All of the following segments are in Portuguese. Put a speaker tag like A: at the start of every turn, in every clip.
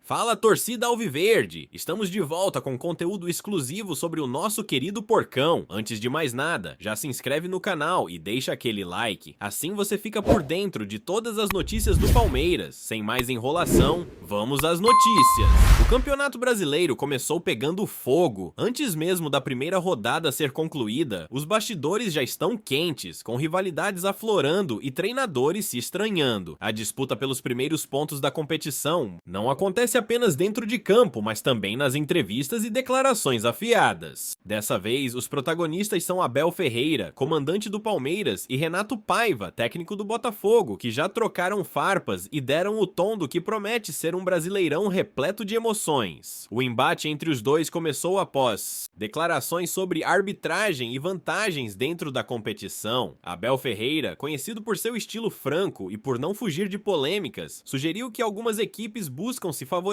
A: Fala, torcida alviverde! Estamos de volta com conteúdo exclusivo sobre o nosso querido porcão. Antes de mais nada, já se inscreve no canal e deixa aquele like. Assim você fica por dentro de todas as notícias do Palmeiras. Sem mais enrolação, vamos às notícias. O Campeonato Brasileiro começou pegando fogo. Antes mesmo da primeira rodada ser concluída, os bastidores já estão quentes, com rivalidades aflorando e treinadores se estranhando. A disputa pelos primeiros pontos da competição não acontece apenas dentro de campo, mas também nas entrevistas e declarações afiadas. Dessa vez, os protagonistas são Abel Ferreira, comandante do Palmeiras, e Renato Paiva, técnico do Botafogo, que já trocaram farpas e deram o tom do que promete ser um Brasileirão repleto de emoções. O embate entre os dois começou após declarações sobre arbitragem e vantagens dentro da competição. Abel Ferreira, conhecido por seu estilo franco e por não fugir de polêmicas, sugeriu que algumas equipes buscam se favorecer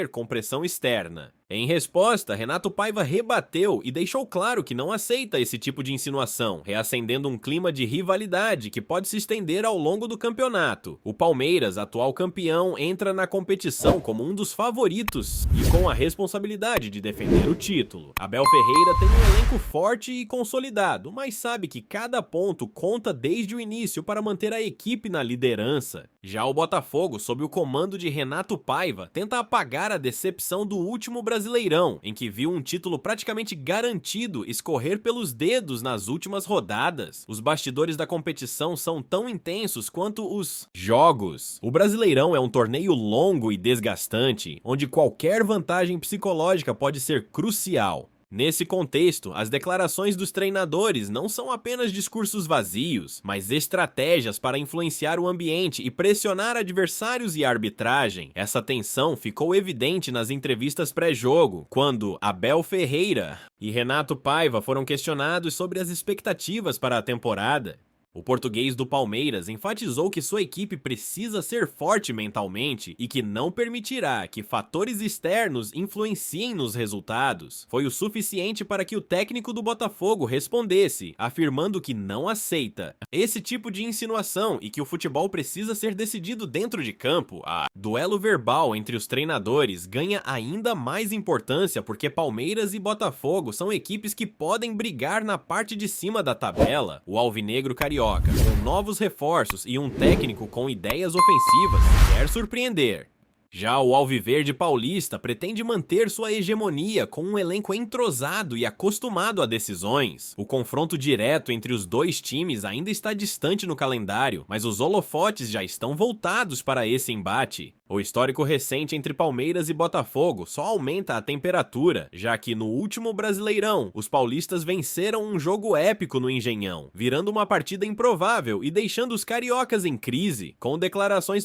A: com pressão externa. Em resposta, Renato Paiva rebateu e deixou claro que não aceita esse tipo de insinuação, reacendendo um clima de rivalidade que pode se estender ao longo do campeonato. O Palmeiras, atual campeão, entra na competição como um dos favoritos e com a responsabilidade de defender o título. Abel Ferreira tem um elenco forte e consolidado, mas sabe que cada ponto conta desde o início para manter a equipe na liderança. Já o Botafogo, sob o comando de Renato Paiva, tenta apagar a decepção do último Brasileirão, em que viu um título praticamente garantido escorrer pelos dedos nas últimas rodadas. Os bastidores da competição são tão intensos quanto os jogos. O Brasileirão é um torneio longo e desgastante, onde qualquer vantagem psicológica pode ser crucial. Nesse contexto, as declarações dos treinadores não são apenas discursos vazios, mas estratégias para influenciar o ambiente e pressionar adversários e arbitragem. Essa tensão ficou evidente nas entrevistas pré-jogo, quando Abel Ferreira e Renato Paiva foram questionados sobre as expectativas para a temporada. O português do Palmeiras enfatizou que sua equipe precisa ser forte mentalmente e que não permitirá que fatores externos influenciem nos resultados. Foi o suficiente para que o técnico do Botafogo respondesse, afirmando que não aceita esse tipo de insinuação e que o futebol precisa ser decidido dentro de campo. Duelo verbal entre os treinadores ganha ainda mais importância porque Palmeiras e Botafogo são equipes que podem brigar na parte de cima da tabela. O alvinegro carioca, com novos reforços e um técnico com ideias ofensivas, quer surpreender. Já o Alviverde Paulista pretende manter sua hegemonia com um elenco entrosado e acostumado a decisões. O confronto direto entre os dois times ainda está distante no calendário, mas os holofotes já estão voltados para esse embate. O histórico recente entre Palmeiras e Botafogo só aumenta a temperatura, já que no último Brasileirão, os paulistas venceram um jogo épico no Engenhão, virando uma partida improvável e deixando os cariocas em crise, com declarações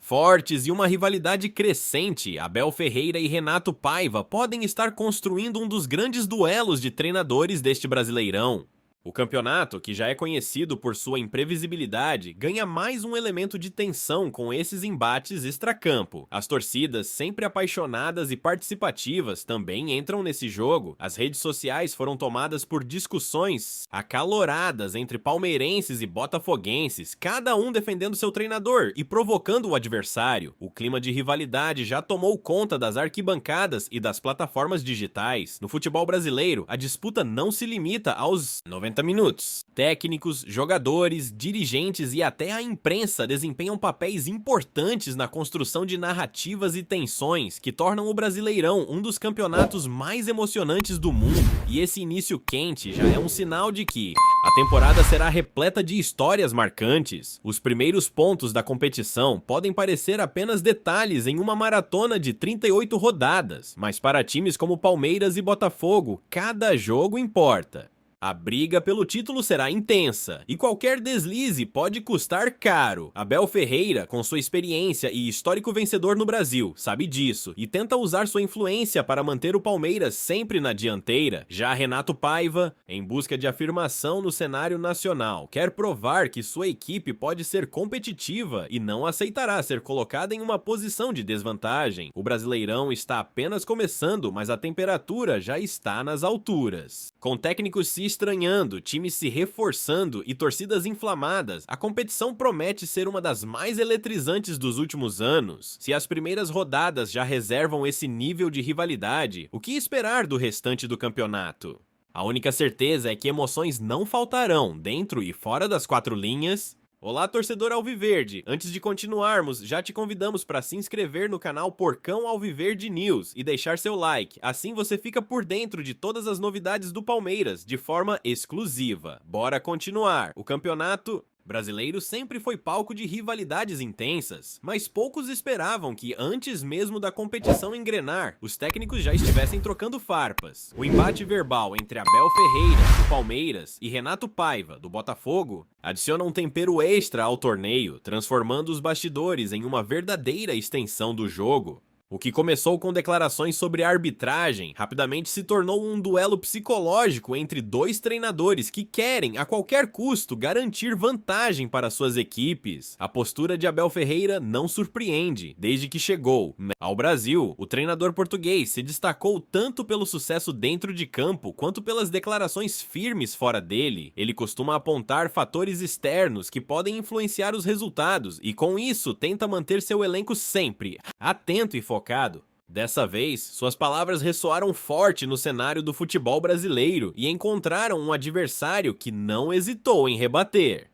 A: fortes e uma rivalidade crescente. Abel Ferreira e Renato Paiva podem estar construindo um dos grandes duelos de treinadores deste Brasileirão. O campeonato, que já é conhecido por sua imprevisibilidade, ganha mais um elemento de tensão com esses embates extracampo. As torcidas, sempre apaixonadas e participativas, também entram nesse jogo. As redes sociais foram tomadas por discussões acaloradas entre palmeirenses e botafoguenses, cada um defendendo seu treinador e provocando o adversário. O clima de rivalidade já tomou conta das arquibancadas e das plataformas digitais. No futebol brasileiro, a disputa não se limita aos 90 minutos. Técnicos, jogadores, dirigentes e até a imprensa desempenham papéis importantes na construção de narrativas e tensões que tornam o Brasileirão um dos campeonatos mais emocionantes do mundo. E esse início quente já é um sinal de que a temporada será repleta de histórias marcantes. Os primeiros pontos da competição podem parecer apenas detalhes em uma maratona de 38 rodadas, mas para times como Palmeiras e Botafogo, cada jogo importa. A briga pelo título será intensa, e qualquer deslize pode custar caro. Abel Ferreira, com sua experiência e histórico vencedor no Brasil, sabe disso, e tenta usar sua influência para manter o Palmeiras sempre na dianteira. Já Renato Paiva, em busca de afirmação no cenário nacional, quer provar que sua equipe pode ser competitiva e não aceitará ser colocada em uma posição de desvantagem. O Brasileirão está apenas começando, mas a temperatura já está nas alturas. Com técnicos se estranhando, times se reforçando e torcidas inflamadas, a competição promete ser uma das mais eletrizantes dos últimos anos. Se as primeiras rodadas já reservam esse nível de rivalidade, o que esperar do restante do campeonato? A única certeza é que emoções não faltarão dentro e fora das quatro linhas. Olá, torcedor Alviverde! Antes de continuarmos, já te convidamos para se inscrever no canal Porcão Alviverde News e deixar seu like, assim você fica por dentro de todas as novidades do Palmeiras, de forma exclusiva. Bora continuar! O campeonato brasileiro sempre foi palco de rivalidades intensas, mas poucos esperavam que, antes mesmo da competição engrenar, os técnicos já estivessem trocando farpas. O embate verbal entre Abel Ferreira, do Palmeiras, e Renato Paiva, do Botafogo, adiciona um tempero extra ao torneio, transformando os bastidores em uma verdadeira extensão do jogo. O que começou com declarações sobre arbitragem, rapidamente se tornou um duelo psicológico entre dois treinadores que querem, a qualquer custo, garantir vantagem para suas equipes. A postura de Abel Ferreira não surpreende. Desde que chegou ao Brasil, o treinador português se destacou tanto pelo sucesso dentro de campo, quanto pelas declarações firmes fora dele. Ele costuma apontar fatores externos que podem influenciar os resultados e, com isso, tenta manter seu elenco sempre atento e focado. Dessa vez, suas palavras ressoaram forte no cenário do futebol brasileiro e encontraram um adversário que não hesitou em rebater.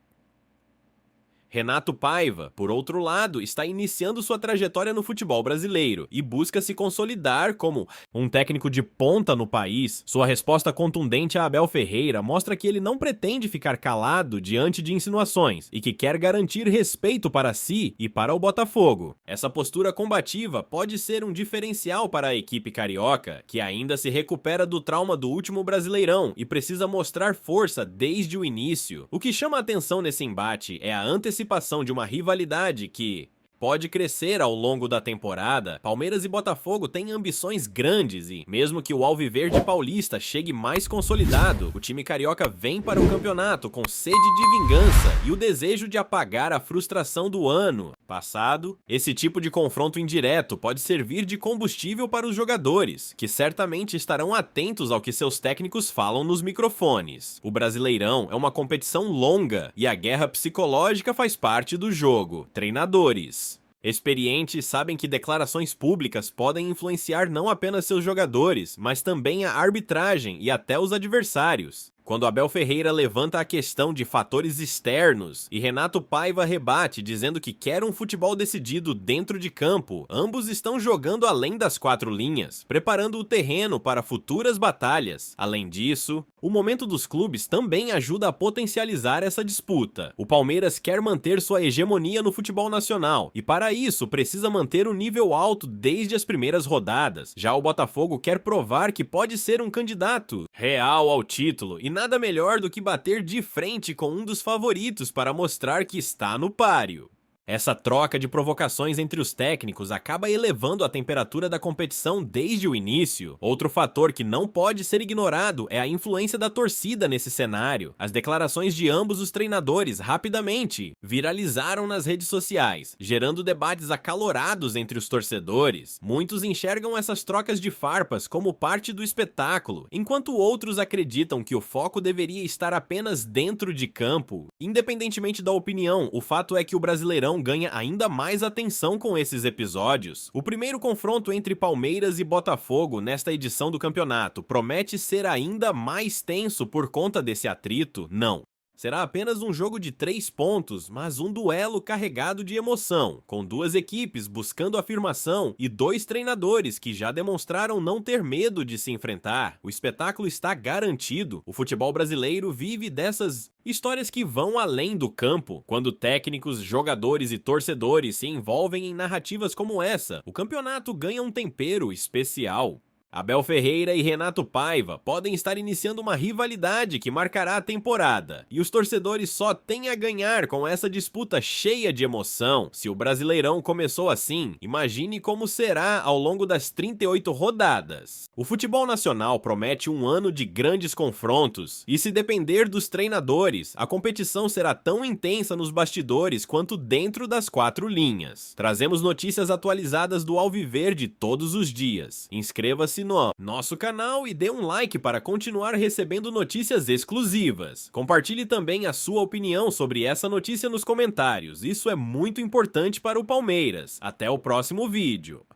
A: Renato Paiva, por outro lado, está iniciando sua trajetória no futebol brasileiro e busca se consolidar como um técnico de ponta no país. Sua resposta contundente a Abel Ferreira mostra que ele não pretende ficar calado diante de insinuações e que quer garantir respeito para si e para o Botafogo. Essa postura combativa pode ser um diferencial para a equipe carioca, que ainda se recupera do trauma do último Brasileirão e precisa mostrar força desde o início. O que chama a atenção nesse embate é a antecipação de uma rivalidade que pode crescer ao longo da temporada. Palmeiras e Botafogo têm ambições grandes e, mesmo que o Alviverde Paulista chegue mais consolidado, o time carioca vem para o campeonato com sede de vingança e o desejo de apagar a frustração do ano passado. Esse tipo de confronto indireto pode servir de combustível para os jogadores, que certamente estarão atentos ao que seus técnicos falam nos microfones. O Brasileirão é uma competição longa e a guerra psicológica faz parte do jogo. Treinadores experientes sabem que declarações públicas podem influenciar não apenas seus jogadores, mas também a arbitragem e até os adversários. Quando Abel Ferreira levanta a questão de fatores externos e Renato Paiva rebate dizendo que quer um futebol decidido dentro de campo, ambos estão jogando além das quatro linhas, preparando o terreno para futuras batalhas. Além disso, o momento dos clubes também ajuda a potencializar essa disputa. O Palmeiras quer manter sua hegemonia no futebol nacional e, para isso, precisa manter um nível alto desde as primeiras rodadas. Já o Botafogo quer provar que pode ser um candidato real ao título e nada melhor do que bater de frente com um dos favoritos para mostrar que está no páreo. Essa troca de provocações entre os técnicos acaba elevando a temperatura da competição desde o início. Outro fator que não pode ser ignorado é a influência da torcida nesse cenário. As declarações de ambos os treinadores rapidamente viralizaram nas redes sociais, gerando debates acalorados entre os torcedores. Muitos enxergam essas trocas de farpas como parte do espetáculo, enquanto outros acreditam que o foco deveria estar apenas dentro de campo. Independentemente da opinião, o fato é que o Brasileirão ganha ainda mais atenção com esses episódios. O primeiro confronto entre Palmeiras e Botafogo nesta edição do campeonato promete ser ainda mais tenso por conta desse atrito? Não. Será apenas um jogo de 3 pontos, mas um duelo carregado de emoção, com duas equipes buscando afirmação e dois treinadores que já demonstraram não ter medo de se enfrentar. O espetáculo está garantido. O futebol brasileiro vive dessas histórias que vão além do campo. Quando técnicos, jogadores e torcedores se envolvem em narrativas como essa, o campeonato ganha um tempero especial. Abel Ferreira e Renato Paiva podem estar iniciando uma rivalidade que marcará a temporada, e os torcedores só têm a ganhar com essa disputa cheia de emoção. Se o Brasileirão começou assim, imagine como será ao longo das 38 rodadas. O futebol nacional promete um ano de grandes confrontos, e se depender dos treinadores, a competição será tão intensa nos bastidores quanto dentro das quatro linhas. Trazemos notícias atualizadas do Alviverde todos os dias. Inscreva-se inscreva-se no nosso canal e dê um like para continuar recebendo notícias exclusivas. Compartilhe também a sua opinião sobre essa notícia nos comentários, isso é muito importante para o Palmeiras. Até o próximo vídeo.